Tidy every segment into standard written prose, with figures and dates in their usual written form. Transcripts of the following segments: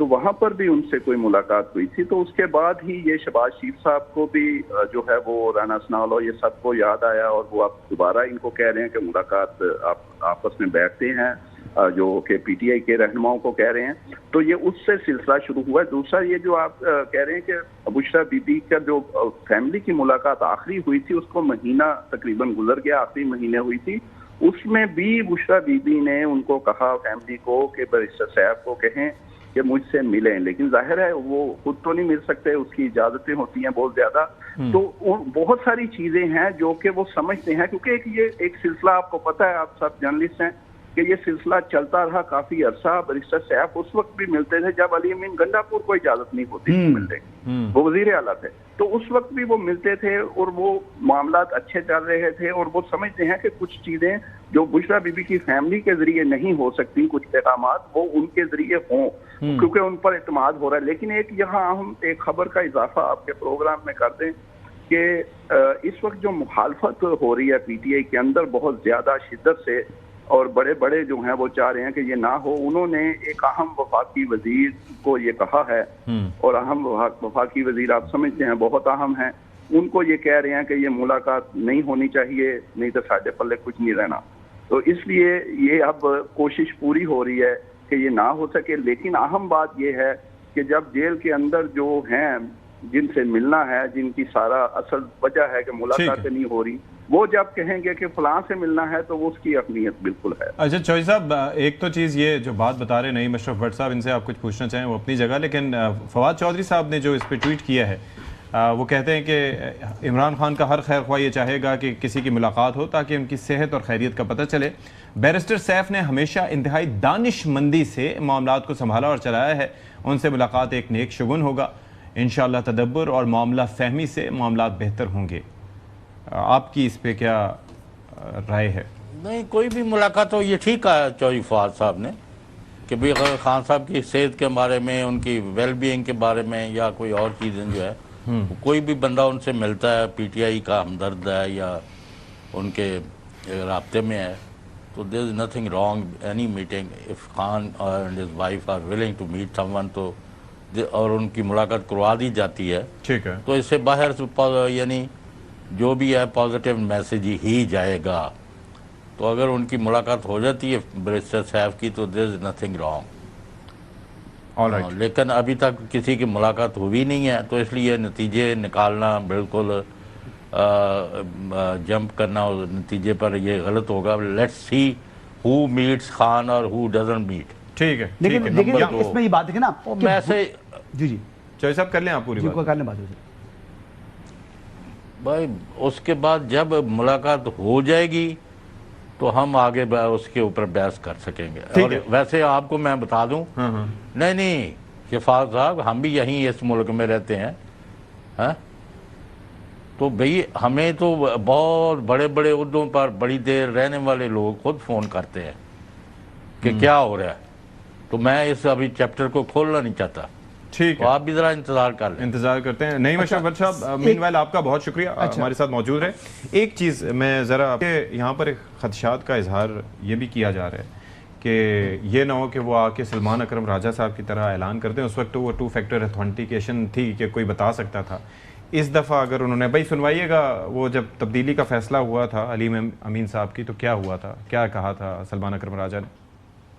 تو وہاں پر بھی ان سے کوئی ملاقات ہوئی تھی. تو اس کے بعد ہی یہ شہباز شریف صاحب کو بھی جو ہے وہ رانا ثناءاللہ یہ سب کو یاد آیا اور وہ اب دوبارہ ان کو کہہ رہے ہیں کہ ملاقات آپ آپس میں بیٹھتے ہیں, جو کہ پی ٹی آئی کے رہنماؤں کو کہہ رہے ہیں. تو یہ اس سے سلسلہ شروع ہوا ہے. دوسرا یہ جو آپ کہہ رہے ہیں کہ بشریٰ بی بی کا جو فیملی کی ملاقات آخری ہوئی تھی اس کو مہینہ تقریباً گزر گیا, آخری مہینے ہوئی تھی, اس میں بھی بشریٰ بی بی نے ان کو کہا فیملی کو کہ بیرسٹر صاحب کو کہیں کہ مجھ سے ملیں, لیکن ظاہر ہے وہ خود تو نہیں مل سکتے, اس کی اجازتیں ہوتی ہیں بہت زیادہ. تو بہت ساری چیزیں ہیں جو کہ وہ سمجھتے ہیں, کیونکہ یہ ایک سلسلہ آپ کو پتہ ہے, آپ سب جرنلسٹ ہیں, کہ یہ سلسلہ چلتا رہا کافی عرصہ. بیرسٹر صاحب اس وقت بھی ملتے تھے جب علی امین گنڈاپور کو اجازت نہیں ہوتی تھی ملنے کی, وہ وزیر اعلیٰ تھے, تو اس وقت بھی وہ ملتے تھے اور وہ معاملات اچھے چل رہے تھے. اور وہ سمجھتے ہیں کہ کچھ چیزیں جو بشریٰ بی بی کی فیملی کے ذریعے نہیں ہو سکتی, کچھ پیغامات وہ ان کے ذریعے ہوں, کیونکہ ان پر اعتماد ہو رہا ہے. لیکن ایک یہاں ہم ایک خبر کا اضافہ آپ کے پروگرام میں کر دیں کہ اس وقت جو مخالفت ہو رہی ہے پی ٹی آئی کے اندر بہت زیادہ شدت سے, اور بڑے بڑے جو ہیں وہ چاہ رہے ہیں کہ یہ نہ ہو. انہوں نے ایک اہم وفاقی وزیر کو یہ کہا ہے, اور اہم وفاقی وزیر آپ سمجھتے ہیں بہت اہم ہیں, ان کو یہ کہہ رہے ہیں کہ یہ ملاقات نہیں ہونی چاہیے, نہیں تو ساڈے پلے کچھ نہیں رہنا. تو اس لیے یہ اب کوشش پوری ہو رہی ہے کہ یہ نہ ہو سکے. لیکن اہم بات یہ ہے کہ جب جیل کے اندر جو ہیں جن سے ملنا ہے, جن کی سارا اصل وجہ ہے کہ ملاقاتیں نہیں ہو رہی, وہ جب کہیں گے کہ فلاں سے ملنا ہے تو وہ اس کی اہمیت بالکل ہے. اچھا چوہدری صاحب, ایک تو چیز یہ جو بات بتا رہے نعیم اشرف بٹ صاحب, ان سے آپ کچھ پوچھنا چاہیں وہ اپنی جگہ, لیکن فواد چودھری صاحب نے جو اس پہ ٹویٹ کیا ہے وہ کہتے ہیں کہ عمران خان کا ہر خیر خواہ یہ چاہے گا کہ کسی کی ملاقات ہو تاکہ ان کی صحت اور خیریت کا پتہ چلے. بیرسٹر سیف نے ہمیشہ انتہائی دانش مندی سے معاملات کو سنبھالا اور چلایا ہے, ان سے ملاقات ایک نیک شگن ہوگا, انشاءاللہ تدبر اور معاملہ فہمی سے معاملات بہتر ہوں گے. آپ کی اس پہ کیا رائے ہے؟ نہیں, کوئی بھی ملاقات ہو, یہ ٹھیک کہا چودھری فواد صاحب نے کہ بھی اگر خان صاحب کی صحت کے بارے میں, ان کی ویل بینگ کے بارے میں یا کوئی اور چیزیں جو ہے, کوئی بھی بندہ ان سے ملتا ہے, پی ٹی آئی کا ہمدرد ہے یا ان کے رابطے میں ہے, تو there is nothing wrong any meeting. If Khan and his wife are willing to meet someone, تو اور ان کی ملاقات کروا دی جاتی ہے, ٹھیک ہے, تو اس سے باہر یعنی جو بھی ہے پازیٹیو میسیج ہی جائے گا. تو اگر ان کی ملاقات ہو جاتی ہے بیرسٹر صاحب کی تو دیر از نتھنگ رانگ. لیکن ابھی تک کسی کی ملاقات ہوئی نہیں ہے, تو اس لیے نتیجے نکالنا بالکل جمپ کرنا اور نتیجے پر یہ غلط ہوگا. Let's see who meets Khan اور ہو ڈزنٹ میٹ. ٹھیک ہے, لیکن اس میں یہ بات ہے نا, میں سے جی چوہدری صاحب کر لیں آپ پوری بات. کر لیں بات. بھائی اس کے بعد جب ملاقات ہو جائے گی تو ہم آگے اس کے اوپر بحث کر سکیں گے. اور ویسے آپ کو میں بتا دوں, نہیں شفاعت صاحب, ہم بھی یہیں اس ملک میں رہتے ہیں, تو بھئی ہمیں تو بہت بڑے بڑے عہدوں پر بڑی دیر رہنے والے لوگ خود فون کرتے ہیں کہ کیا ہو رہا ہے. تو میں اس ابھی چیپٹر کو کھولنا نہیں چاہتا. ٹھیک ہے, آپ بھی ذرا انتظار کر لیں. انتظار کرتے ہیں. نعیم اشرف بٹ صاحب, مین وائل آپ کا بہت شکریہ ہمارے ساتھ موجود ہے. ایک چیز میں ذرا یہاں پر ایک خدشات کا اظہار یہ بھی کیا جا رہا ہے کہ یہ نہ ہو کہ وہ آ کے سلمان اکرم راجہ صاحب کی طرح اعلان کرتے ہیں. اس وقت وہ 2 فیکٹر اتھینٹیکیشن تھی کہ کوئی بتا سکتا تھا. اس دفعہ اگر انہوں نے, بھائی سنوائیے گا, وہ جب تبدیلی کا فیصلہ ہوا تھا علیم امین صاحب کی, تو کیا ہوا تھا, کیا کہا تھا سلمان اکرم راجہ نے؟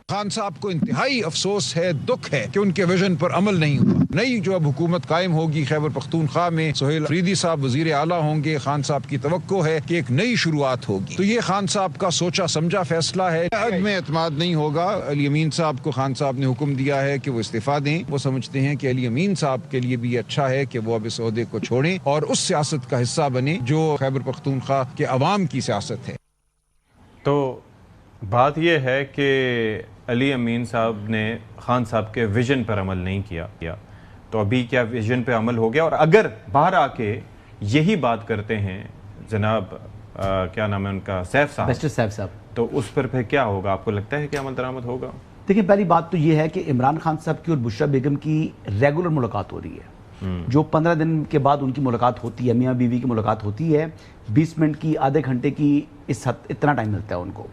خان صاحب کو انتہائی افسوس ہے, دکھ ہے کہ ان کے ویژن پر عمل نہیں ہوا. نئی جو اب حکومت قائم ہوگی خیبر پختونخوا میں, سہیل فریدی صاحب وزیر اعلیٰ ہوں گے. خان صاحب کی توقع ہے کہ ایک نئی شروعات ہوگی. تو یہ خان صاحب کا سوچا سمجھا فیصلہ ہے. عدم اعتماد نہیں ہوگا. علی امین صاحب کو خان صاحب نے حکم دیا ہے کہ وہ استعفیٰ دیں. وہ سمجھتے ہیں کہ علی امین صاحب کے لیے بھی اچھا ہے کہ وہ اب اس عہدے کو چھوڑیں اور اس سیاست کا حصہ بنے جو خیبر پختونخوا کے عوام کی سیاست ہے. تو بات یہ ہے کہ علی امین صاحب نے خان صاحب کے ویژن پر عمل نہیں کیا, تو ابھی کیا ویژن پہ عمل ہو گیا؟ اور اگر باہر آ کے یہی بات کرتے ہیں جناب کیا نام ہے ان کا, سیف صاحب, تو اس پر پھر کیا ہوگا؟ آپ کو لگتا ہے کہ عمل درآمد ہوگا؟ دیکھیں, پہلی بات تو یہ ہے کہ عمران خان صاحب کی اور بشریٰ بیگم کی ریگولر ملاقات ہو رہی ہے. جو 15 دن کے بعد ان کی ملاقات ہوتی ہے, میاں بیوی کی ملاقات ہوتی ہے, 20 منٹ کی, آدھے گھنٹے کی, اتنا ٹائم ملتا ہے ان کو.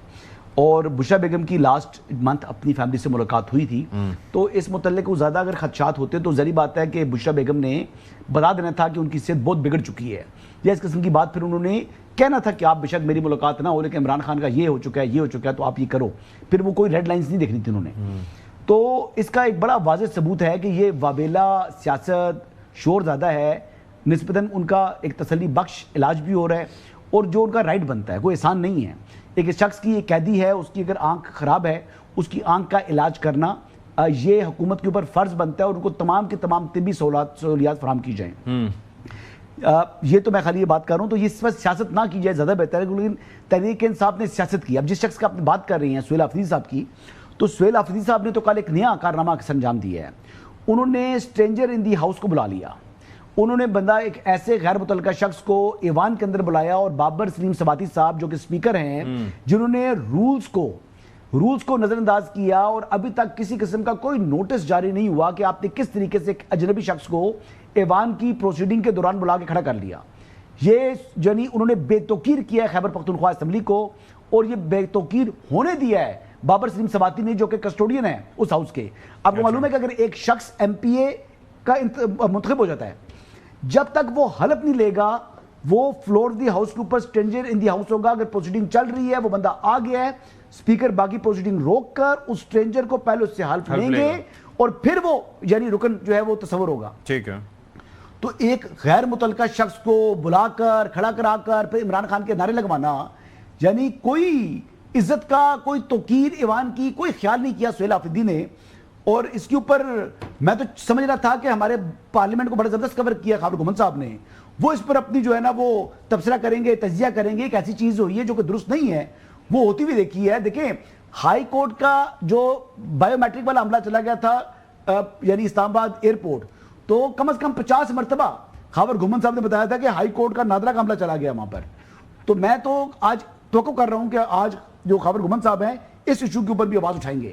اور بشرا بیگم کی لاسٹ منتھ اپنی فیملی سے ملاقات ہوئی تھی، تو اس متعلق وہ زیادہ اگر خدشات ہوتے تو ظاہری بات ہے کہ بشرا بیگم نے بتا دینا تھا کہ ان کی صحت بہت بگڑ چکی ہے، یا اس قسم کی بات پھر انہوں نے کہنا تھا کہ آپ بے شک میری ملاقات نہ ہو لیکن عمران خان کا یہ ہو چکا ہے یہ ہو چکا ہے تو آپ یہ کرو، پھر وہ کوئی ریڈ لائنز نہیں دیکھنی تھی انہوں نے۔ تو اس کا ایک بڑا واضح ثبوت ہے کہ یہ وابیلا سیاست شور زیادہ ہے، نسبتاً ان کا ایک تسلی بخش علاج بھی ہو رہا ہے اور جو ان کا رائٹ بنتا ہے، کوئی احسان نہیں ہے۔ ایک شخص کی ایک قیدی ہے، اس کی اگر آنکھ خراب ہے اس کی آنکھ کا علاج کرنا یہ حکومت کے اوپر فرض بنتا ہے اور ان کو تمام کے تمام طبی سہولیات فراہم کی جائیں۔ یہ تو میں خالی یہ بات کر رہا ہوں، تو اس پر سیاست نہ کی جائے زیادہ بہتر ہے، لیکن تحریک انصاف نے سیاست کی۔ اب جس شخص کا آپ بات کر رہی ہیں سہیل آفریدی صاحب کی، تو سہیل آفریدی صاحب نے تو کل ایک نیا کارنامہ انجام دیا ہے۔ انہوں نے اسٹرینجر ان دی ہاؤس کو بلا لیا، انہوں نے بندہ ایک ایسے غیر متعلقہ شخص کو ایوان کے اندر بلایا، اور بابر سلیم سباتی صاحب جو کہ اسپیکر ہیں جنہوں نے رولز کو نظر انداز کیا، اور ابھی تک کسی قسم کا کوئی نوٹس جاری نہیں ہوا کہ آپ نے کس طریقے سے ایک اجنبی شخص کو ایوان کی پروسیڈنگ کے دوران بلا کے کھڑا کر لیا۔ یہ یعنی انہوں نے بے توقیر کیا ہے خیبر پختونخوا اسمبلی کو، اور یہ بے توقیر ہونے دیا ہے بابر سلیم سباتی نے جو کہ کسٹوڈین ہے اس ہاؤس کے۔ آپ کو معلوم ہے کہ اگر ایک شخص ایم پی اے کا منتخب ہو جاتا ہے، جب تک وہ حلف نہیں لے گا وہ فلور دی ہاؤس کے اوپر اسٹرینجر ان دی ہاؤس ہوگا۔ اگر پروسیڈنگ چل رہی ہے، وہ بندہ آ گیا ہے، اسپیکر باقی پروسیڈنگ روک کر اس اسٹرینجر کو پہلے اس سے حلف لیں گے اور پھر وہ یعنی رکن جو ہے وہ تصور ہوگا۔ ٹھیک ہے، تو ایک غیر متعلقہ شخص کو بلا کر کھڑا کرا کر پھر عمران خان کے نعرے لگوانا، یعنی کوئی عزت کا، کوئی توقیر ایوان کی کوئی خیال نہیں کیا سہیل آفریدی نے۔ اور اس کے اوپر میں تو سمجھ رہا تھا کہ ہمارے پارلیمنٹ کو بڑا زبردست کور کیا خاور گھمن صاحب نے، وہ اس پر اپنی جو ہے نا وہ تبصرہ کریں گے، تجزیہ کریں گے۔ ایک ایسی چیز ہوئی ہے جو کہ درست نہیں ہے، وہ ہوتی ہوئی دیکھی ہے۔ دیکھیں ہائی کورٹ کا جو بایو میٹرک والا عملہ چلا گیا تھا یعنی اسلام آباد ایئرپورٹ، تو کم از کم 50 مرتبہ خاور گھمن صاحب نے بتایا تھا کہ ہائی کورٹ کا نادرہ کا عملہ چلا گیا وہاں پر۔ تو میں تو آج توقع کر رہا ہوں کہ آج جو خاور گھمن صاحب ہیں اس ایشو کے اوپر بھی آواز اٹھائیں گے۔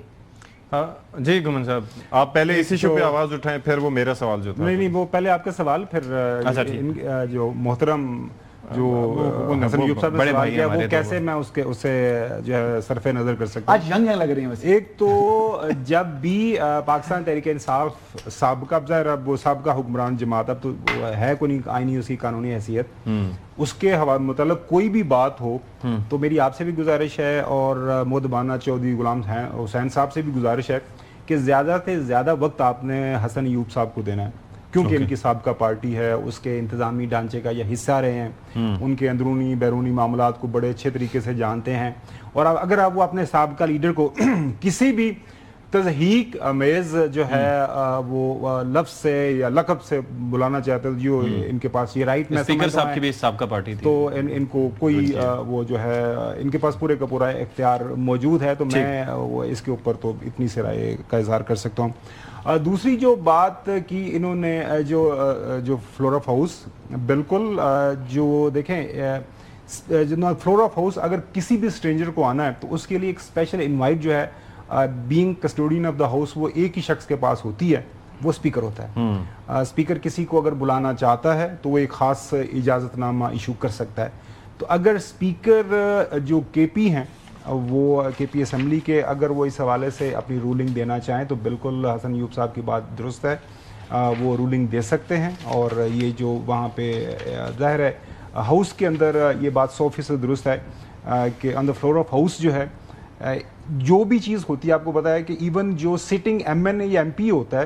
جی گھمن صاحب، آپ پہلے اس ایشو پہ آواز اٹھائیں، پھر وہ میرا سوال جو تھا۔ نہیں وہ پہلے آپ کا سوال، پھر جو محترم جو حسن ایوب صاحب نے سوال کیا وہ کیسے میں اس سے جو ہے صرف نظر کر سکتا ہوں۔ آج ینگ لگ رہی ہیں ویسے۔ ایک تو جب بھی پاکستان تحریک انصاف سابقہ ظاہر وہ سابقہ حکمران جماعت اب تو ہے کوئی نہیں آئینی اس کی قانونی حیثیت، اس کے متعلق کوئی بھی بات ہو تو میری آپ سے بھی گزارش ہے اور مودبانہ چودھری غلام حسین صاحب سے بھی گزارش ہے کہ زیادہ سے زیادہ وقت آپ نے حسن ایوب صاحب کو دینا ہے، کیونکہ ان کی سابقہ پارٹی ہے، اس کے انتظامی ڈھانچے کا یہ حصہ رہے ہیں، ان کے اندرونی بیرونی معاملات کو بڑے اچھے طریقے سے جانتے ہیں۔ اور اگر آپ وہ اپنے سابقہ لیڈر کو کسی بھی تضحیق امیز جو ہے وہ لفظ سے یا لقب سے بلانا چاہتے ہیں، جو ان کے پاس یہ رائٹ، میں اسپیکر صاحب کی بھی سابقہ پارٹی تھی، تو ان کو کوئی وہ جو ہے ان کے پاس پورے کا پورا اختیار موجود ہے، تو میں وہ اس کے اوپر تو اتنی سی رائے کا اظہار کر سکتا ہوں۔ دوسری جو بات کی انہوں نے جو فلور آف ہاؤس، بالکل جو دیکھیں فلور آف ہاؤس اگر کسی بھی اسٹرینجر کو آنا ہے تو اس کے لیے ایک اسپیشل انوائٹ جو ہے being custodian of the house وہ ایک ہی شخص کے پاس ہوتی ہے، وہ اسپیکر ہوتا ہے۔ اسپیکر کسی کو اگر بلانا چاہتا ہے تو وہ ایک خاص اجازت نامہ ایشو کر سکتا ہے۔ تو اگر اسپیکر جو کے پی ہیں وہ کے پی اسمبلی کے اگر وہ اس حوالے سے اپنی رولنگ دینا چاہیں تو بالکل حسن ایوب صاحب کی بات درست ہے، وہ رولنگ دے سکتے ہیں۔ اور یہ جو وہاں پہ ظاہر ہے ہاؤس کے اندر یہ بات 100% درست ہے کہ آن دا فلور آف ہاؤس جو ہے جو بھی چیز ہوتی ہے، آپ کو پتا ہے کہ ایون جو سٹنگ ایم این اے یا ایم پی ہوتا ہے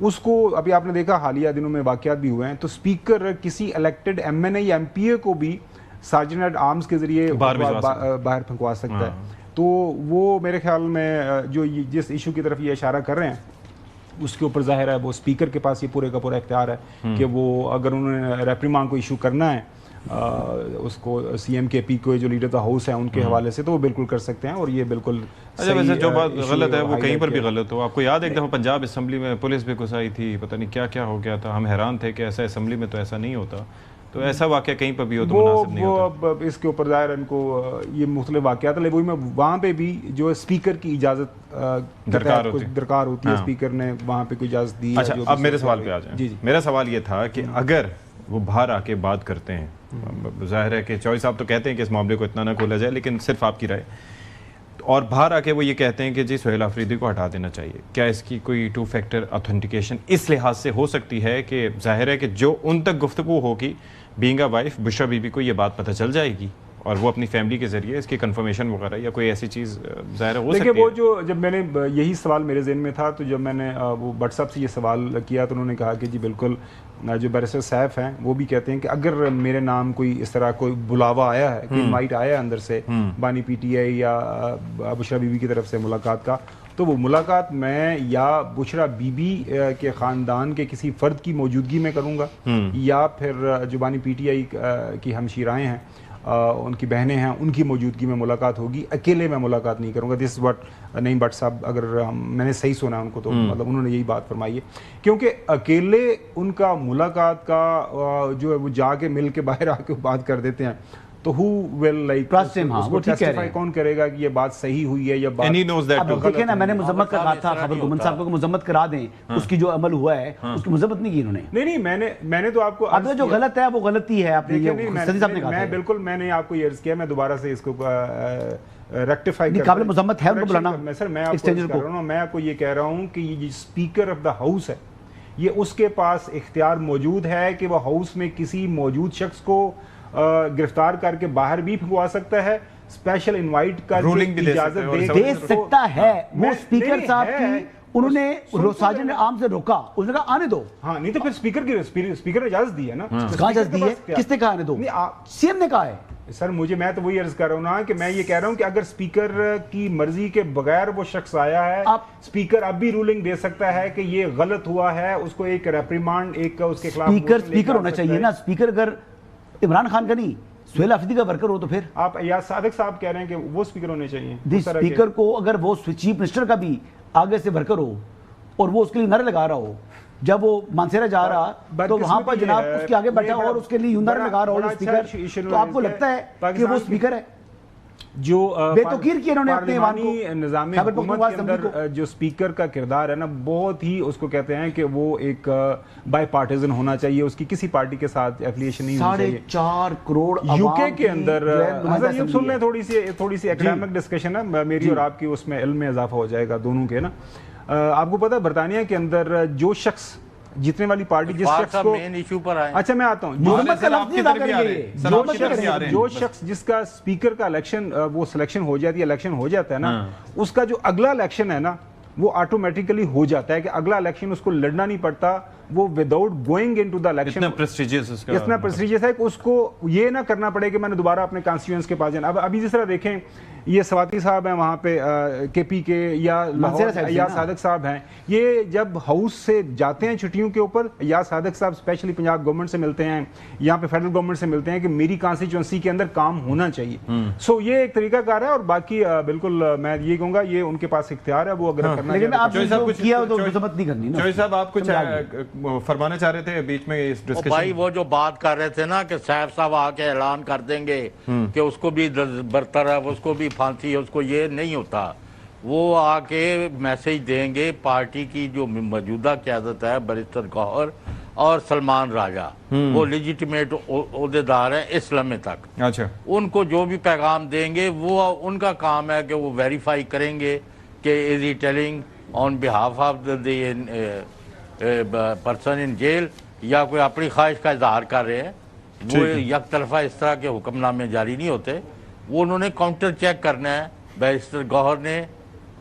اس کو ابھی آپ نے دیکھا حالیہ دنوں میں واقعات بھی ہوئے ہیں، تو اسپیکر کسی الیکٹڈ ایم این اے یا ایم پی اے کو بھی سارجنٹ ایٹ آرمز کے ذریعے باہر پھنکوا سکتا ہے۔ تو وہ میرے خیال میں جو جس ایشو کی طرف یہ اشارہ کر رہے ہیں اس کے اوپر ظاہر ہے وہ اسپیکر کے پاس یہ پورے کا پورا اختیار ہے کہ وہ اگر انہوں نے ریپریمانڈ کو ایشو کرنا ہے اس کو سی ایم کے پی کو جو لیڈر دا ہاؤس ہے ان کے حوالے سے، تو وہ بالکل کر سکتے ہیں۔ اور یہ بالکل ویسے جو بات غلط ہے وہ کہیں پر بھی غلط ہو۔ آپ کو یاد ہے ایک دفعہ پنجاب اسمبلی میں پولیس بھی گھس آئی تھی، پتہ نہیں کیا کیا ہو گیا تھا، ہم حیران تھے کہ ایسا اسمبلی میں تو ایسا نہیں ہوتا۔ تو ایسا واقعہ کہیں پر بھی ہو تو مناسب نہیں ہوتا۔ وہ اس کے اوپر ظاہر ان کو یہ مختلف واقعات ہے، وہی میں وہاں پہ بھی جو اسپیکر کی اجازت درکار ہوتی ہے، اسپیکر نے وہاں پہ کوئی اجازت دی۔ اچھا اب میرے سوال پہ آ جائیں۔ میرا سوال یہ تھا کہ اگر وہ باہر آ کے بات کرتے ہیں، ظاہر ہے کہ چوہدری صاحب تو کہتے ہیں کہ اس معاملے کو اتنا نہ کھولا جائے، لیکن صرف آپ کی رائے، اور باہر آ کے وہ یہ کہتے ہیں کہ جی سہیل آفریدی کو ہٹا دینا چاہیے. کیا اس کی کوئی 2 فیکٹر اتھینٹیکیشن اس لحاظ سے ہو سکتی ہے کہ ظاہر ہے کہ جو ان تک گفتگو ہوگی being a wife Bushra Bibi کو یہ بات پتہ چل جائے گی اور وہ اپنی فیملی کے ذریعے اس کی کنفرمیشن وغیرہ یا کوئی ایسی چیز ظاہر ہو سکتی ہے. دیکھیں وہ جو جب میں نے یہی سوال میرے ذہن میں تھا تو جب میں نے وہ بٹ صاحب سے یہ سوال کیا تو انہوں نے کہا کہ جی بالکل جو بیرسٹر سیف ہیں وہ بھی کہتے ہیں کہ اگر میرے نام کوئی اس طرح کوئی بلاوا آیا ہے کوئی انوائٹ آیا ہے اندر سے بانی پی ٹی آئی یا بشرا بی بی کی طرف سے ملاقات کا تو وہ ملاقات میں یا بشرا بی بی کے خاندان کے کسی فرد کی موجودگی میں کروں گا یا پھر جو بانی پی ٹی آئی کی ہمشیرائیں ہیں ان کی بہنیں ہیں ان کی موجودگی میں ملاقات ہوگی. اکیلے میں ملاقات نہیں کروں گا. دس واٹ نعیم بٹ صاحب اگر میں نے صحیح سنا ان کو تو مطلب انہوں نے یہی بات فرمائی ہے کیونکہ اکیلے ان کا ملاقات کا جو ہے وہ جا کے مل کے باہر آ کے بات کر دیتے ہیں تو who will like وہ testify کون کرے گا کہ یہ بات صحیح ہوئی ہے یا بات. اب دیکھیں نا میں نے مذمت کا کہا تھا خاور گمن صاحب کو مذمت کرا دیں اس کی جو عمل ہوا ہے اس کی مذمت نہیں کی انہوں نے. نہیں میں نے تو آپ کو اب جو غلط ہے وہ غلطی ہے. آپ نے صدی صاحب نے کہا میں بالکل میں نے آپ کو یہ عرض کیا میں دوبارہ سے اس کو ریکٹیفائی نہیں قابل مذمت ہے ان کو بلانا. سر میں آپ کو میں آپ کو یہ کہہ رہا ہوں کہ یہ اسپیکر آف دا ہاؤس ہے یہ اس کے پاس اختیار موجود ہے کہ وہ ہاؤس میں کسی موجود شخص کو گرفتار کر کے باہر بھی پھنکوا سکتا ہے اسپیشل انوائٹ کر اجازت دے سکتا ہے. وہ اسپیکر صاحب کی انہوں نے ساجد عام سے روکا اس نے کہا آنے دو. ہاں نہیں تو پھر اسپیکر نے اجازت دی ہے نا. کہاں اجازت دی ہے کس نے کہا آنے دو سی ایم نے کہا ہے. سر میں تو وہی عرض کر رہا ہوں نا کہ میں یہ کہہ رہا ہوں کہ اگر اسپیکر کی مرضی کے بغیر وہ شخص آیا ہے اسپیکر اب بھی رولنگ دے سکتا ہے کہ یہ غلط ہوا ہے اس کو ایک ریپریمانڈ ایک اس کے خلاف اسپیکر ہونا چاہیے نا. اسپیکر اگر عمران خان کا نہیں سہیل آفریدی کا ورکر ہو تو پھر آپ یا صادق صاحب کہہ رہے ہیں کہ وہ اسپیکر ہونے چاہیے. اسپیکر کو اگر وہ چیف منسٹر کا بھی آگے سے ورکر ہو اور وہ اس کے لیے نعرے لگا رہا ہو جب وہ مانسیرا جا رہا تو وہاں پر جناب اس کے آگے بیٹھا اور اس کے لیے یوں نعرے لگا رہا ہو اسپیکر تو آپ کو لگتا ہے کہ وہ اسپیکر ہے جو بے توقیر کی انہوں نے اپنے ایوان کو نظام حکومت کے اندر جو اسپیکر کا کردار ہے نا بہت ہی اس کو کہتے ہیں کہ وہ ایک بائی پارٹیزن ہونا چاہیے اس کی کسی پارٹی کے ساتھ ایفیلیشن نہیں ہونی چاہیے. 4.5 کروڑ یو کے کے اندر یہ سن لیں تھوڑی سی ایکڈیمک ڈسکشن ہے میری اور آپ کی اس میں علم میں اضافہ ہو جائے گا دونوں کے نا. آپ کو پتا ہے برطانیہ کے اندر جو شخص جیتنے والی پارٹی جس شخص کو اچھا میں آتا ہوں جو شخص جس کا اسپیکر کا الیکشن وہ سلیکشن ہو جاتی ہے الیکشن ہو جاتا ہے نا اس کا جو اگلا الیکشن ہے نا وہ آٹومیٹیکلی ہو جاتا ہے کہ اگلا الیکشن اس کو لڑنا نہیں پڑتا. وہ without going into the election اتنا پریسٹیجیس ہے کہ اس کو یہ نہ کرنا پڑے کہ میں نے دوبارہ اپنے کانسٹیٹوئنس کے پاس جانا. ابھی جس طرح دیکھیں یہ سواتی صاحب ہیں وہاں پہ کے پی کے یا یا صادق صاحب ہیں یہ جب ہاؤس سے جاتے ہیں چھٹیوں کے اوپر یا صادق صاحب اسپیشلی پنجاب گورنمنٹ سے ملتے ہیں یہاں پہ فیڈرل گورنمنٹ سے ملتے ہیں کہ میری کانسٹیچوئنسی کے اندر کام ہونا چاہیے. سو یہ ایک طریقہ کار ہے اور باقی بالکل میں یہ کہوں گا یہ ان کے پاس اختیار ہے وہ اگر کرنا لیکن آپ جو کیا تو مذمت نہیں کرنی نا. چوہدری صاحب آپ کچھ فرمانا چاہ رہے تھے بیچ میں اس ڈسکشن بھائی وہ جو بات کر رہے تھے نا کہ سیف صاحب آ کے اعلان کر دیں گے کہ اس کو بھی برطرف اس کو بھی پھانسی اس کو یہ نہیں ہوتا. وہ آ کے میسج دیں گے پارٹی کی جو موجودہ قیادت ہے بیرسٹر گوہر اور سلمان راجہ وہ لیجیٹیمیٹ عہدیدار ہیں اس لمحے تک. اچھا ان کو جو بھی پیغام دیں گے وہ ان کا کام ہے کہ وہ ویریفائی کریں گے کہ is he telling on behalf of the person in jail یا کوئی اپنی خواہش کا اظہار کر رہے ہیں. وہ یک طرفہ اس طرح کے حکم نامے جاری نہیں ہوتے. وہ انہوں نے کاؤنٹر چیک کرنا ہے بیرسٹر گوہر نے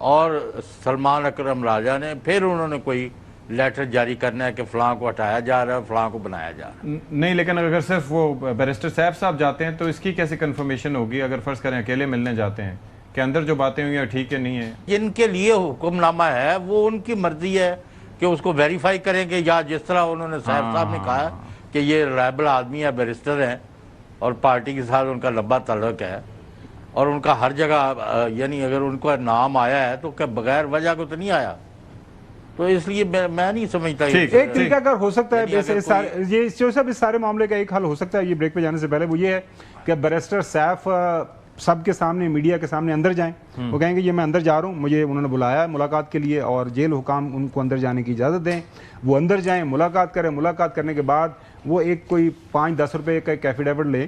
اور سلمان اکرم راجہ نے پھر انہوں نے کوئی لیٹر جاری کرنا ہے کہ فلاں کو ہٹایا جا رہا ہے فلاں کو بنایا جا رہا ہے. نہیں لیکن اگر صرف وہ بیرسٹر سیف صاحب جاتے ہیں تو اس کی کیسے کنفرمیشن ہوگی اگر فرض کریں اکیلے ملنے جاتے ہیں کہ اندر جو باتیں ہوئی ہیں ٹھیک ہے نہیں ہے. جن کے لیے حکم نامہ ہے وہ ان کی مرضی ہے کہ اس کو ویریفائی کریں گے یا جس طرح انہوں نے صاحب صاحب نے کہا کہ یہ ریلیبل آدمی ہے بیرسٹر ہیں اور پارٹی کے ساتھ ان کا لمبا تعلق ہے اور ان کا ہر جگہ یعنی اگر ان کا نام آیا ہے تو کہ بغیر وجہ کو تو نہیں آیا. تو اس لیے میں نہیں سمجھتا ایک طریقہ کار ہو سکتا ہے یہ صاحب اس سارے معاملے کا ایک حل ہو سکتا ہے یہ بریک پہ جانے سے پہلے وہ یہ ہے کہ بیرسٹر سیف سب کے سامنے میڈیا کے سامنے اندر جائیں. وہ کہیں گے یہ میں اندر جا رہا ہوں مجھے انہوں نے بلایا ہے ملاقات کے لیے اور جیل حکام ان کو اندر جانے کی اجازت دیں. وہ اندر جائیں ملاقات کریں ملاقات کرنے کے بعد وہ ایک کوئی 5-10 روپے کا ایک ایفیڈیوٹ لیں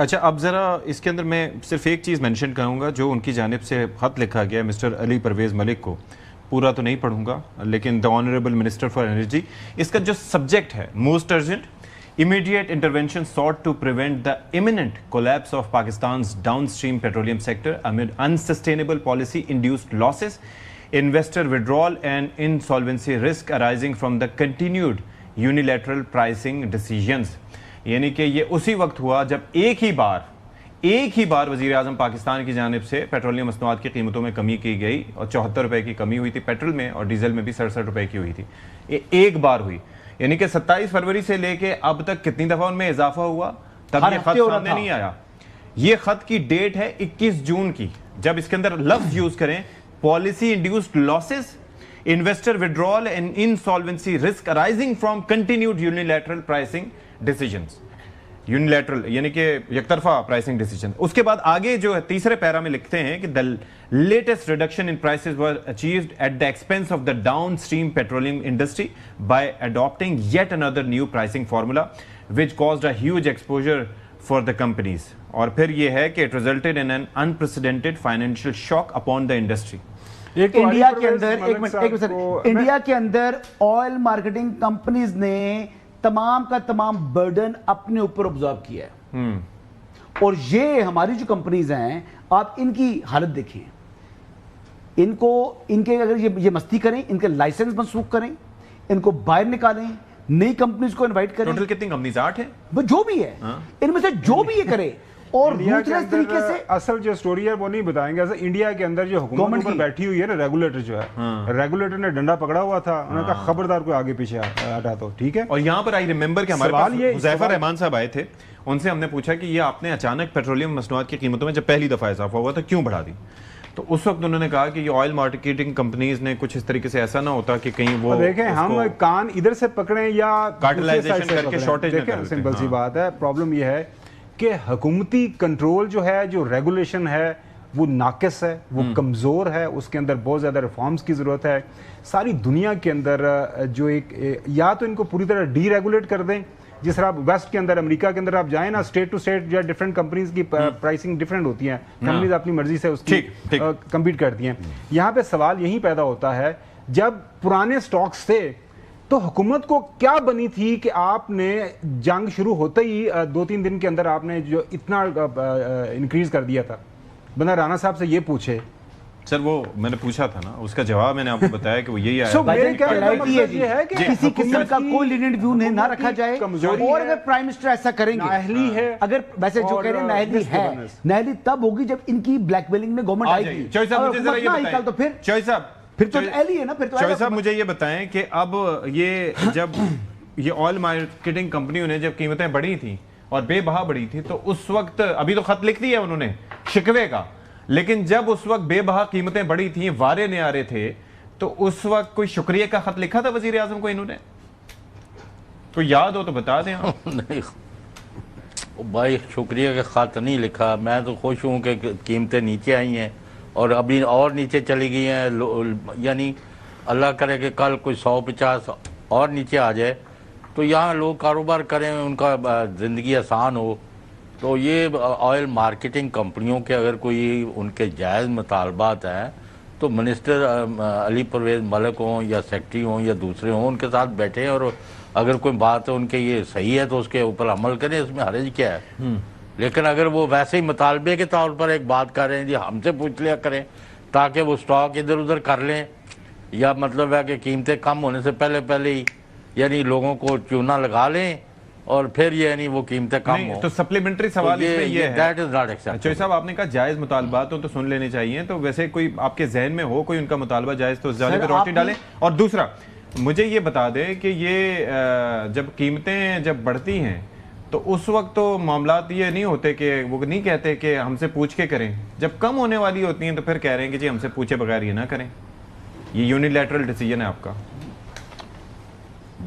اچھا اب ذرا اس کے اندر میں صرف ایک چیز مینشن کروں گا جو ان کی جانب سے خط لکھا گیا مسٹر علی پرویز ملک کو, پورا تو نہیں پڑھوں گا لیکن the honourable minister for energy, اس کا جو سبجیکٹ ہے most urgent immediate intervention sought to prevent the imminent collapse of Pakistan's downstream petroleum sector amid unsustainable policy induced losses, investor withdrawal and insolvency risk arising from the continued unilateral pricing decisions. یعنی کہ یہ اسی وقت ہوا جب ایک ہی بار وزیر اعظم پاکستان کی جانب سے پیٹرولیم مصنوعات کی قیمتوں میں کمی کی گئی اور 74 روپے کی کمی ہوئی تھی پیٹرول میں اور ڈیزل میں بھی 67 روپے کی ہوئی تھی. یہ ایک بار ہوئی, یعنی کہ 27 فروری سے لے کے اب تک کتنی دفعہ ان میں اضافہ ہوا, تب یہ خط سامنے نہیں آیا. یہ خط کی ڈیٹ ہے 21 جون کی, جب اس کے اندر لفظ یوز کریں policy induced losses, investor withdrawal and insolvency risk arising from continued unilateral pricing decisions. Unilateral یعنی کہ یک طرفہ پرائسنگ ڈیسیجن. اس کے بعد آگے جو ہے تیسرے پیرا میں لکھتے ہیں کہ the latest reduction in prices was achieved at the expense of the downstream petroleum industry by adopting yet another new pricing formula which caused a huge exposure for the companies. اور پھر یہ ہے کہ it resulted in an unprecedented financial shock upon the industry. India کے اندر oil marketing companies نے تمام کا تمام برڈن اپنے اوپر ابزارو کیا ہے, اور یہ ہماری جو کمپنیز ہیں آپ ان کی حالت دیکھیں, ان کے اگر یہ مستی کریں, ان کے لائسنس منسوخ کریں, ان کو باہر نکالیں, نئی کمپنیز کو انوائٹ کریں. ٹوٹل کتنی کمپنیز؟ 8 ہیں. وہ جو بھی ہے ان میں سے جو بھی یہ کرے, اور روتلیس طریقے سے اصل جو سٹوری ہے وہ نہیں بتائیں گے. انڈیا کے اندر جو حکومت پر بیٹھی ہوئی ہے نا, ریگولیٹر جو ہے, ریگولیٹر نے ڈنڈا پکڑا ہوا تھا, انہوں نے کہا خبردار کوئی آگے پیچھے ہٹا تو ٹھیک ہے. اور یہاں پر آئی ریممبر کہ ہمارے پاس حذیفہ رحمان صاحب آئے تھے, ان سے ہم نے پوچھا کہ یہ آپ نے اچانک پیٹرولیم مصنوعات کی قیمتوں میں جب پہلی دفعہ اضافہ ہوا تھا کیوں بڑھا دی؟ تو اس وقت انہوں نے کہا کہ یہ آئل مارکیٹنگ کمپنیز نے کچھ اس طریقے سے ایسا نہ ہوتا کہ کہیں وہ دیکھیں ہم کان ادھر سے پکڑیں یا کارٹلائزیشن کر کے شارٹیج نہ کریں. سمپل سی بات ہے. پرابلم یہ ہے کہ حکومتی کنٹرول جو ہے, جو ریگولیشن ہے وہ ناقص ہے, وہ کمزور ہے, اس کے اندر بہت زیادہ ریفارمز کی ضرورت ہے. ساری دنیا کے اندر جو ایک یا تو ان کو پوری طرح ڈی ریگولیٹ کر دیں, جس طرح ویسٹ کے اندر امریکہ کے اندر آپ جائیں نا, اسٹیٹ ٹو اسٹیٹ جو ڈفرینٹ کمپنیز کی پرائسنگ ڈفرینٹ ہوتی ہیں, کمپنیز اپنی مرضی سے اس کی کمپیٹ کرتی ہیں. یہاں پہ سوال یہی پیدا ہوتا ہے جب پرانے سٹاکس تھے تو حکومت کو کیا بنی تھی کہ آپ نے جنگ شروع ہوتے ہی 2-3 دن کے اندر آپ نے جو اتنا انکریز کر دیا تھا. بندہ رانا صاحب سے یہ پوچھے. سر وہ میں نے پوچھا تھا نا, اس کا جواب میں نے آپ کو بتایا کہ وہ یہی آیا. یہ ہے کہ کسی قسم کا کوئی لینئر ویو نہ رکھا جائے, اور اگر پرائم منسٹر ایسا کریں گے, نااہلی ہے, اگر ویسے جو کہہ رہے ہیں نااہلی ہے, نااہلی تب ہوگی جب ان کی بلیک میلنگ میں گورنمنٹ آئے گی. چوئی صاحب مجھے ذرا یہ بتائیں, تو پھر چوئی صاحب پھر تو ایلی ہے نا, پھر تو چوئی صاحب مجھے یہ بتائیں کہ اب یہ جب یہ آئل مارکیٹنگ کمپنیوں نے جب قیمتیں بڑھی تھیں اور بے بہا بڑھی تھی تو اس وقت, ابھی تو خط لکھ دیا انہوں نے شکوے کا, لیکن جب اس وقت بے بہا قیمتیں بڑھی تھیں, وارے نہیں آ رہے تھے, تو اس وقت کوئی شکریہ کا خط لکھا تھا وزیر اعظم کو انہوں نے؟ تو یاد ہو تو بتا دیں. نہیں بھائی, شکریہ کا خط نہیں لکھا. میں تو خوش ہوں کہ قیمتیں نیچے آئی ہیں اور ابھی اور نیچے چلی گئی ہیں. یعنی اللہ کرے کہ کل کوئی 150 اور نیچے آ جائے تو یہاں لوگ کاروبار کریں, ان کا زندگی آسان ہو. تو یہ آئل مارکیٹنگ کمپنیوں کے اگر کوئی ان کے جائز مطالبات ہیں تو منسٹر علی پرویز ملک ہوں یا سیکٹری ہوں یا دوسرے ہوں, ان کے ساتھ بیٹھیں, اور اگر کوئی بات ہے ان کے یہ صحیح ہے تو اس کے اوپر عمل کریں, اس میں حرج کیا ہے. لیکن اگر وہ ویسے ہی مطالبے کے طور پر ایک بات کر رہے ہیں, جی ہم سے پوچھ لیا کریں تاکہ وہ سٹاک ادھر ادھر کر لیں, یا مطلب ہے کہ قیمتیں کم ہونے سے پہلے ہی یعنی لوگوں کو چونا لگا لیں اور پھر یہ یعنی وہ قیمتیں کم ہوں. تو سپلیمنٹری سوال اس میں یہ ہے, دیٹ از ناٹ ایکسیپٹیبل. چوئی صاحب آپ نے کہا جائز مطالبات ہوں تو سن لینے چاہیے, تو ویسے کوئی آپ کے ذہن میں ہو کوئی ان کا مطالبہ جائز تو اس جانب پہ روشنی ڈالیں. اور دوسرا مجھے یہ بتا دیں کہ یہ جب قیمتیں جب بڑھتی ہیں تو اس وقت تو معاملات یہ نہیں ہوتے کہ وہ نہیں کہتے کہ ہم سے پوچھ کے کریں, جب کم ہونے والی ہوتی ہیں تو پھر کہہ رہے ہیں کہ جی ہم سے پوچھے بغیر یہ نہ کریں. یہ یونیلیٹرل ڈیسیجن ہے آپ کا.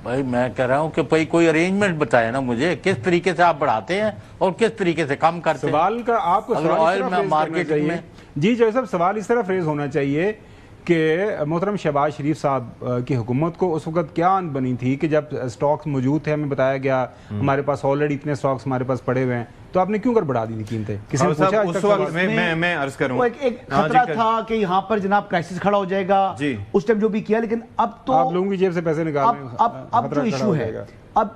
بھائی میں کہہ رہا ہوں کہ بھائی کوئی ارینجمنٹ بتائے نا مجھے, کس طریقے سے آپ بڑھاتے ہیں اور کس طریقے سے کم کرتے ہیں. سوال کا آپ کو آئل مارکیٹ میں جی جو صاحب سوال اس طرح فریز ہونا چاہیے کہ محترم شہباز شریف صاحب کی حکومت کو اس وقت کیا بنی تھی کہ جب سٹاکس موجود تھے, ہمیں بتایا گیا ہمارے پاس آلریڈی اتنے سٹاکس ہمارے پاس پڑے ہوئے ہیں, تو آپ نے کیوں کر بڑھا دی تھی قیمتیں؟ کسی نے خاور پوچھا صاحب آج اس تک وقت سوال؟ میں عرض کروں وہ ایک خطرہ تھا کہ یہاں پر جناب کرائسس کھڑا ہو جائے گا جی اس ٹائم جو بھی کیا، لیکن اب تو آپ لوگوں کی جیب سے پیسے نکال رہے ہیں، اب جو ایشو ہے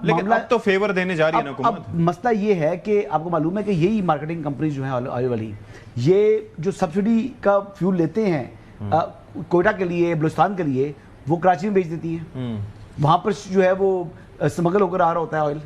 لیکن اب تو فیور دینے جا رہی ہے نا اب حکومت. مسئلہ یہ ہے کہ آپ کو معلوم ہے کہ یہی مارکیٹنگ کمپنیز جو ہیں آئل والی، یہ جو سبسڈی کا فیول لیتے ہیں کوئٹہ کے لیے، بلوچستان کے لیے، وہ کراچی میں بیچ دیتی ہیں. وہاں پر جو ہے وہ سمگل ہو کر آ رہا ہوتا ہے آئل.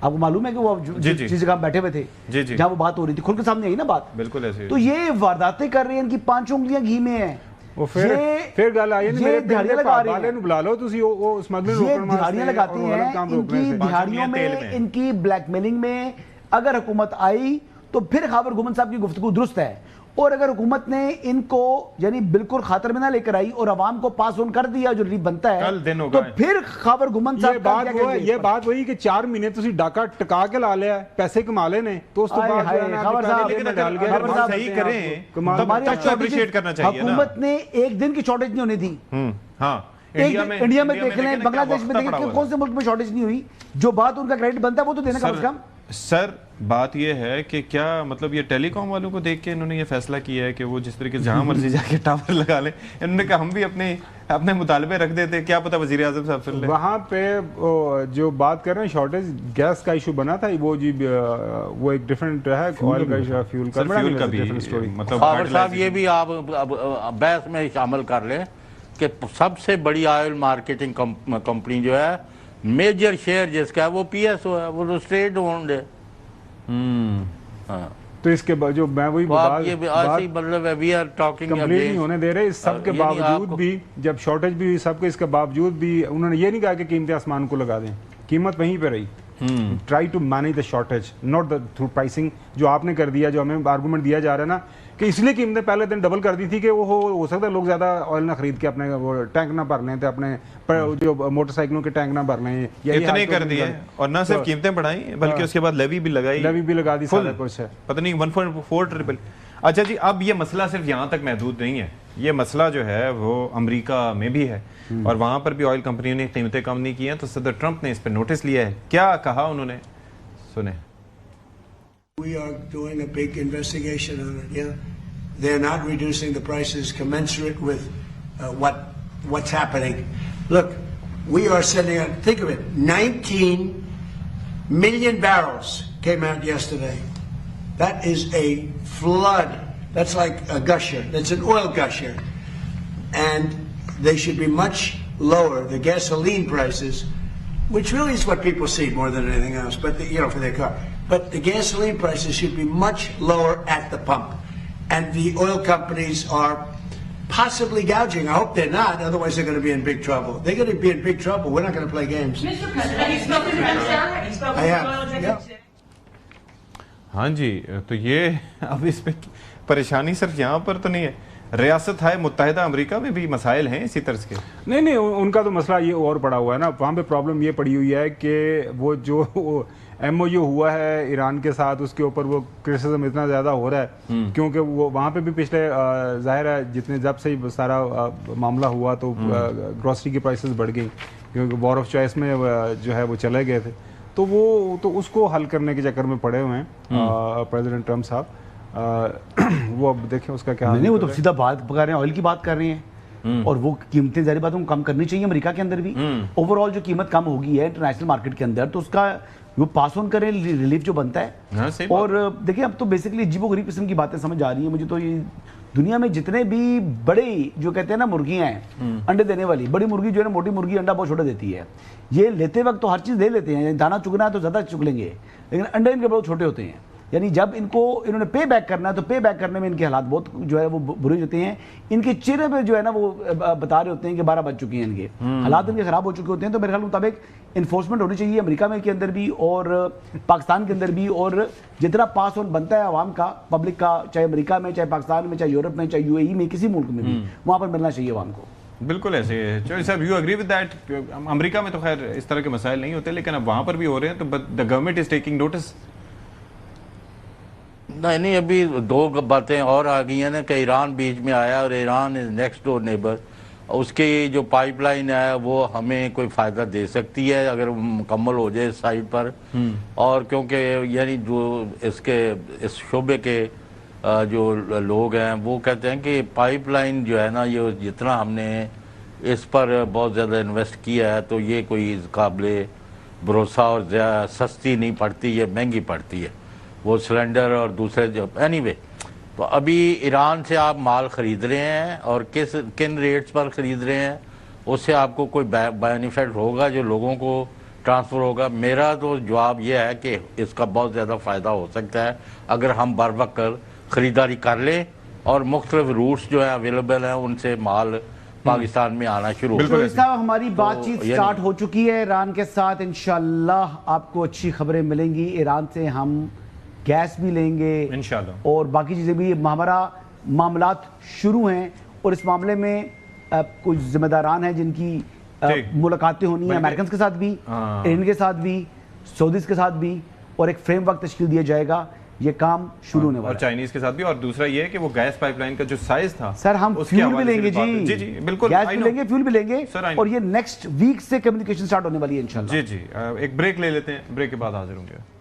آپ کو معلوم ہے کہ وہ جس جگہ بیٹھے ہوئے تھے جہاں وہ بات ہو رہی تھی، کھل کے سامنے آئی نا بات. بالکل ایسے. تو یہ وارداتیں کر رہے ہیں، ان کی 5 انگلیاں گھی میں ہیں. پھر گل آئی یہ دہاڑیاں لگا رہے ہیں، بلا لو تسی وہ اسمگلنگ یہ روکن واسطے دہاڑیاں لگاتے ہیں. ان کی دہاڑیوں میں، ان کی بلیک میلنگ میں اگر حکومت آئی تو پھر خاور گمن صاحب کی گفتگو درست ہے. اور اگر حکومت نے ان کو یعنی بالکل خاطر میں نہ لے کر آئی اور عوام کو پاس آن کر دیا جو ریلیف بنتا ہے، تو پھر خاور گمن صاحب یہ بات وہی کہ 4 مہینے تسی ڈاکہ ٹکا کے لا لیا ہے، پیسے کما لے نے، تو اس تو بعد صحیح کریں تو اپریشیٹ کرنا چاہیے. حکومت نے ایک دن کی شارٹیج نہیں ہونی تھی. ہاں انڈیا میں دیکھ لیں، بنگلہ دیش میں دیکھ لیں، کون سے ملک میں شارٹیج نہیں ہوئی. جو بات ان کا کریڈٹ بنتا ہے وہ تو دینا کم از کم. سر بات یہ ہے کہ کیا مطلب یہ ٹیلی کام والوں کو دیکھ کے انہوں نے یہ فیصلہ کیا ہے کہ وہ جس طریقے سے جہاں مرضی جا کے ٹاور لگا لیں؟ انہوں نے کہا ہم بھی اپنے مطالبے رکھ دیتے، کیا پتہ وزیر اعظم صاحب پھر لیں. وہاں پہ جو بات کر رہے ہیں شارٹیج گیس کا ایشو بنا تھا، وہ ایک ڈیفرنٹ ہے، آئل کا فیول کا بھی مطلب. خاور صاحب یہ بھی آپ بحث میں شامل کر لیں کہ سب سے بڑی آئل مارکیٹنگ کمپنی جو ہے، میجر شیئر جس کا ہے وہ پی ایس او ہے، وہ تو اسٹیٹ اونڈ ہے. تو اس کے بعد جو میں وہی کمپلیٹ نہیں ہونے دے رہے، اس سب کے باوجود بھی جب شارٹیج بھی ہوئی سب کے، اس کے باوجود بھی انہوں نے یہ نہیں کہا کہ قیمتیں آسمان کو لگا دیں، قیمت وہیں پہ رہی. Try to manage the shortage not the through pricing, جو آپ نے کر دیا، جو ہمیں آرگومنٹ دیا جا رہا ہے نا کہ اس لیے قیمتیں پہلے دن ڈبل کر دی تھی کہ وہ ہو سکتا ہے لوگ زیادہ آئل نہ خرید کے اپنے وہ ٹینک نہ بھر لیں تھے، اپنے جو موٹر سائیکلوں کے ٹینک نہ بھر لیں. اتنے کر دیے اور نہ صرف قیمتیں بڑھائیں بلکہ اس کے بعد لیوی بھی لگا دی، سارا کچھ ہے، پتہ نہیں 1.4 ٹریبل. اچھا جی، اب یہ مسئلہ صرف یہاں تک محدود نہیں ہے، یہ مسئلہ جو ہے وہ امریکہ میں بھی ہے اور وہاں پر بھی آئل کمپنیوں نے قیمتیں کم نہیں کی ہیں. تو صدر ٹرمپ نے اس پہ نوٹس لیا ہے. کیا کہا انہوں نے، سنیں. We are doing a big investigation on it, yeah. They're not reducing the prices commensurate with what's happening. Look, we are sending out, think of it, 19 million barrels came out yesterday. That is a flood. That's like a gusher. That's an oil gusher. And they should be much lower, the gasoline prices, which really is what people see more than anything else, but for their car. But the gasoline prices should be much lower at the pump. And the oil companies are possibly gouging. I hope they're not, otherwise they're going to be in big trouble. They're going to be in big trouble. We're not going to play games. Mr. President, have you spoken to President? Have you spoken I to have, oil executives? ہاں جی، تو یہ اب اس پہ پریشانی صرف یہاں پر تو نہیں ہے، ریاست ہے متحدہ امریکہ میں بھی مسائل ہیں اسی طرز کے. نہیں ان کا تو مسئلہ یہ اور پڑا ہوا ہے نا. وہاں پہ پرابلم یہ پڑی ہوئی ہے کہ وہ جو ایم او یو ہوا ہے ایران کے ساتھ، اس کے اوپر وہ کرٹیسزم اتنا زیادہ ہو رہا ہے کیونکہ وہ وہاں پہ بھی پچھلے ظاہر ہے جتنے جب سے سارا معاملہ ہوا تو گروسری کی پرائسز بڑھ گئی کیونکہ وار آف چوائس میں جو ہے وہ چلے گئے تھے. تو وہ تو اس کو حل کرنے کے چکر میں پڑے ہوئے ہیں پریزیڈنٹ ٹرمپ صاحب. وہ اب دیکھیں اس کا کیا. نہیں، وہ تو سیدھا بات کر رہے ہیں، آئل کی بات کر رہے ہیں اور وہ قیمتیں ظاہر بات کم کرنی چاہیے امریکہ کے اندر بھی. اوور آل جو قیمت کم ہوگی ہے انٹرنیشنل مارکیٹ کے اندر، تو اس کا وہ پاس آن کریں ریلیف جو بنتا ہے. اور دیکھیں اب تو بیسکلی عجیب و غریب قسم کی باتیں سمجھ آ رہی ہیں مجھے. تو یہ دنیا میں جتنے بھی بڑے جو کہتے ہیں نا مرغیاں ہیں انڈے دینے والی، بڑی مرغی جو ہے نا موٹی مرغی انڈا بہت چھوٹا دیتی ہے. یہ لیتے وقت تو ہر چیز لے لیتے ہیں، دانا چگنا ہے تو زیادہ چگ لیں گے، لیکن انڈے ان کے بہت چھوٹے ہوتے ہیں. یعنی جب ان کو انہوں نے پے بیک کرنا ہے تو پے بیک کرنے میں ان کے حالات بہت جو ہے وہ برے ہوتے ہیں. ان کے چہرے پہ جو ہے نا وہ بتا رہے ہوتے ہیں کہ 12 بج چکے ہیں، ان کے حالات ان کے خراب ہو چکے ہوتے ہیں. تو میرے خیال مطابق انفورسمنٹ ہونی چاہیے امریکہ میں کے اندر بھی اور پاکستان کے اندر بھی، اور جتنا پاس آن بنتا ہے عوام کا، پبلک کا، چاہے امریکہ میں، چاہے پاکستان میں، چاہے یورپ میں، چاہے یو اے ای میں، کسی ملک میں بھی وہاں پر ملنا چاہیے عوام کو. بالکل ایسے ہے. چوہدری صاحب یو ایگری ود دیٹ؟ امریکہ میں تو خیر اس طرح کے مسائل نہیں ہوتے لیکن اب وہاں پر بھی ہو رہے ہیں، تو the government is taking notes. نہیں، ابھی 2 باتیں اور آ گئی ہیں نا کہ ایران بیچ میں آیا اور Iran is next door neighbour. اس کی جو پائپ لائن ہے وہ ہمیں کوئی فائدہ دے سکتی ہے اگر مکمل ہو جائے سائٹ پر. اور کیونکہ یعنی جو اس شعبے کے جو لوگ ہیں وہ کہتے ہیں کہ پائپ لائن جو ہے نا یہ جتنا ہم نے اس پر بہت زیادہ انویسٹ کیا ہے تو یہ کوئی قابل بھروسہ اور سستی نہیں پڑتی, یہ مہنگی پڑتی ہے وہ سلنڈر اور دوسرے جو اینی وے. تو ابھی ایران سے آپ مال خرید رہے ہیں اور کن ریٹس پر خرید رہے ہیں اس سے آپ کو کوئی بینیفٹ ہوگا جو لوگوں کو ٹرانسفر ہوگا. میرا تو جواب یہ ہے کہ اس کا بہت زیادہ فائدہ ہو سکتا ہے اگر ہم بر وقت خریداری کر لیں اور مختلف روٹس جو ہیں اویلیبل ہیں ان سے مال پاکستان میں آنا شروع ہو. تو صاحب ہماری بات چیت سٹارٹ ہو چکی ہے ایران کے ساتھ. انشاءاللہ آپ کو اچھی خبریں ملیں گی. ایران سے ہم گیس بھی لیں گے انشاءاللہ اور باقی چیزیں بھی. ہمارا معاملات شروع ہیں اور اس معاملے میں کچھ ذمہ داران ہیں جن کی ملاقاتیں ہونی ہیں امریکنز کے ساتھ بھی, ایران کے ساتھ بھی, سعودیز کے ساتھ بھی, اور ایک فریم ورک تشکیل دیا جائے گا. یہ کام شروع ہونے والا ہے اور چائنیز کے ساتھ بھی. اور دوسرا یہ ہے کہ وہ گیس پائپ لائن کا جو سائز تھا سر ہم فیول بھی لیں گے جی جی بالکل, گیس بھی لیں گے, فیول بھی لیں گے اور یہ نیکسٹ ویک سے کمیونیکیشن سٹارٹ ہونے والی ہے انشاءاللہ. جی ایک بریک لے لیتے ہیں, بریک کے بعد حاضر ہوں گے.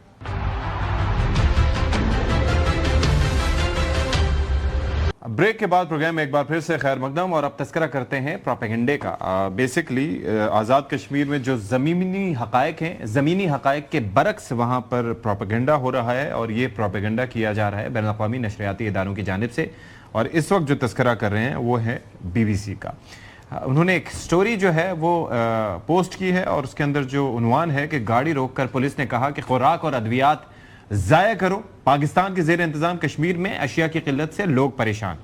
بریک کے بعد پروگرام میں ایک بار پھر سے خیر مقدم اور اب تذکرہ کرتے ہیں پروپیگنڈے کا. بیسکلی آزاد کشمیر میں جو زمینی حقائق ہیں, زمینی حقائق کے برعکس وہاں پر پروپیگنڈا ہو رہا ہے اور یہ پروپیگنڈا کیا جا رہا ہے بین الاقوامی نشریاتی اداروں کی جانب سے. اور اس وقت جو تذکرہ کر رہے ہیں وہ ہے بی بی سی کا. انہوں نے ایک سٹوری جو ہے وہ پوسٹ کی ہے اور اس کے اندر جو عنوان ہے کہ گاڑی روک کر پولیس نے کہا کہ خوراک اور ادویات ضائع کرو, پاکستان کے زیر انتظام کشمیر میں اشیاء کی قلت سے لوگ پریشان.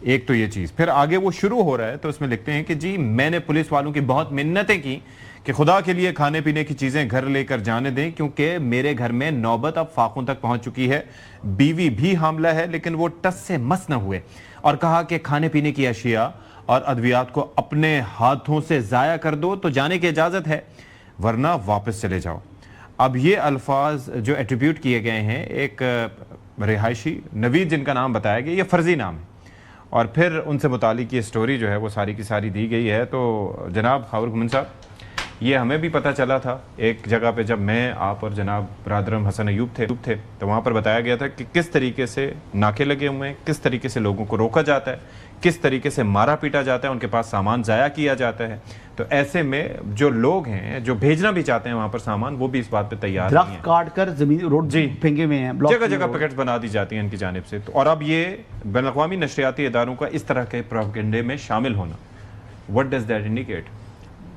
ایک تو یہ چیز. پھر آگے وہ شروع ہو رہا ہے تو اس میں لکھتے ہیں کہ جی میں نے پولیس والوں کی بہت منتیں کی کہ خدا کے لیے کھانے پینے کی چیزیں گھر لے کر جانے دیں کیونکہ میرے گھر میں نوبت اب فاقوں تک پہنچ چکی ہے. بیوی بھی حاملہ ہے لیکن وہ ٹس سے مس نہ ہوئے اور کہا کہ کھانے پینے کی اشیاء اور ادویات کو اپنے ہاتھوں سے ضائع کر دو تو جانے کی اجازت ہے ورنہ واپس چلے جاؤ. اب یہ الفاظ جو ایٹریبیوٹ کیے گئے ہیں ایک رہائشی نوید جن کا نام بتایا گیا, یہ فرضی نام ہے اور پھر ان سے متعلق یہ سٹوری جو ہے وہ ساری کی ساری دی گئی ہے. تو جناب خاور گھمن صاحب یہ ہمیں بھی پتہ چلا تھا ایک جگہ پہ جب میں آپ اور جناب برادرم حسن ایوب تھے تو وہاں پر بتایا گیا تھا کہ کس طریقے سے ناکے لگے ہوئے ہیں, کس طریقے سے لوگوں کو روکا جاتا ہے, کس طریقے سے مارا پیٹا جاتا ہے, ان کے پاس سامان ضائع کیا جاتا ہے. تو ایسے میں جو لوگ ہیں جو بھیجنا بھی چاہتے ہیں وہاں پر سامان وہ بھی اس بات پہ تیار نہیں ہیں. درخت کاٹ کر زمین روڈ پھینکے ہوئے ہیں, جگہ جگہ پیکٹس بنا دی جاتی ہیں ان کی جانب سے. اور اب یہ بین الاقوامی نشریاتی اداروں کا اس طرح کے پروپیگنڈے میں شامل ہونا, what does that indicate؟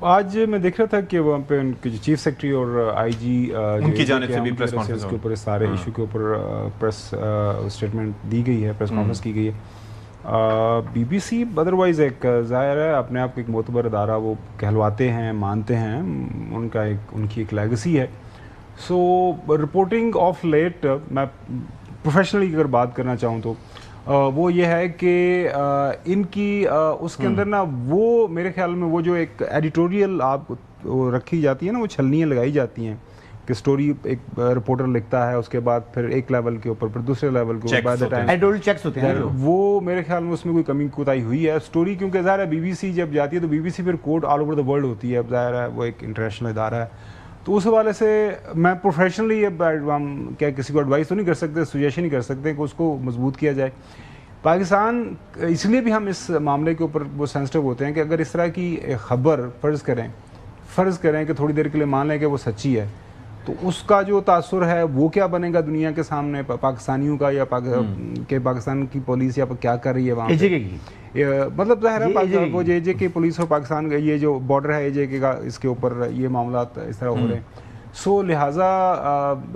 آج میں دیکھ رہا تھا کہ وہاں پہ ان کے چیف سیکرٹری اور آئی جی ان کی جانب سے بھی پریس کانفرنس کے اوپر سارے ایشو کے اوپر پریس اسٹیٹمنٹ دی گئی ہے, پریس کانفرنس کی گئی ہے. بی بی سی ادروائز ایک ظاہر ہے اپنے آپ کو ایک معتبر ادارہ وہ کہلواتے ہیں, مانتے ہیں, ان کا ان کی ایک لیگسی ہے. سو رپورٹنگ آف لیٹ میں پروفیشنلی اگر بات کرنا چاہوں تو وہ یہ ہے کہ ان کی اس کے اندر نا وہ میرے خیال میں وہ جو ایک ایڈیٹوریل آپ رکھی جاتی ہے نا, وہ چھلنیاں لگائی جاتی ہیں کہ سٹوری ایک رپورٹر لکھتا ہے اس کے بعد پھر ایک لیول کے اوپر پھر دوسرے لیول کے اوپر ایڈیٹوریل چیکس ہوتے ہیں, وہ میرے خیال میں اس میں کوئی کمی کوتاہی ہوئی ہے. سٹوری کیونکہ ظاہر ہے بی بی سی جب جاتی ہے تو بی بی سی پھر کوٹ آل اوور دا ورلڈ ہوتی ہے, اب ظاہر ہے وہ ایک انٹرنیشنل ادارہ ہے. تو اس حوالے سے میں پروفیشنلی اب ہم کیا کسی کو ایڈوائز تو نہیں کر سکتے, سجیشن نہیں کر سکتے کہ اس کو مضبوط کیا جائے. پاکستان اس لیے بھی ہم اس معاملے کے اوپر وہ سینسٹیو ہوتے ہیں کہ اگر اس طرح کی خبر فرض کریں کہ تھوڑی دیر کے لیے مان لیں کہ وہ سچی ہے تو اس کا جو تاثر ہے وہ کیا بنے گا دنیا کے سامنے پاکستانیوں کا, یا کہ پاکستان کی پولیس یا کیا کر رہی ہے وہاں پہ. مطلب ظاہر ہے وہ جے جے کی پولیس اور پاکستان کا یہ جو بارڈر ہے اے جے کے کا, اس کے اوپر یہ معاملات اس طرح ہو رہے ہیں. سو لہٰذا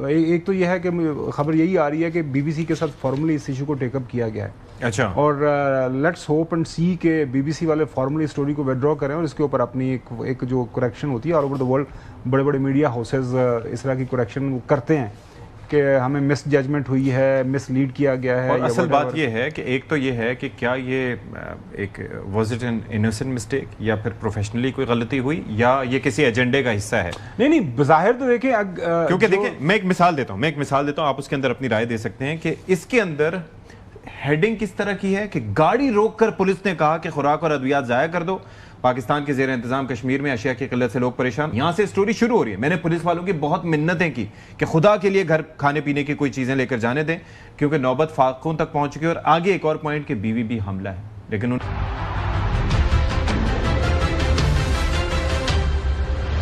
ایک تو یہ ہے کہ خبر یہی آ رہی ہے کہ بی بی سی کے ساتھ فارملی اس ایشو کو ٹیک اپ کیا گیا ہے. اچھا. اور لیٹس ہوپ اینڈ سی کہ بی بی سی والے فارملی اسٹوری کو ویڈرا کریں اور اس کے اوپر اپنی ایک جو کریکشن ہوتی ہے آل اوور دا ورلڈ, بڑے بڑے میڈیا ہاؤسز اس طرح کی کریکشن کرتے ہیں کہ ہمیں مس ججمنٹ ہوئی ہے, مس لیڈ کیا گیا ہے. اور اصل بات یہ ہے کہ ایک تو یہ ہے کہ کیا یہ ایک was it an innocent mistake یا پھر پروفیشنلی کوئی غلطی ہوئی یا یہ کسی ایجنڈے کا حصہ ہے؟ نہیں بظاہر تو دیکھیں کیونکہ دیکھیں میں ایک مثال دیتا ہوں آپ اس کے اندر اپنی رائے دے سکتے ہیں کہ اس کے اندر ہیڈنگ کس طرح کی ہے کہ گاڑی روک کر پولیس نے کہا کہ خوراک اور ادویات ضائع کر دو. پاکستان کے زیر انتظام کشمیر میں اشیاء کی قلت سے لوگ پریشان. یہاں سے سٹوری شروع ہو رہی ہے. میں نے پولیس والوں کی بہت منتیں کی کہ خدا کے لیے گھر کھانے پینے کی کوئی چیزیں لے کر جانے دیں, کیونکہ نوبت فاقوں تک پہنچ چکی. اور آگے ایک اور پوائنٹ کہ بیوی بھی حاملہ ہے, لیکن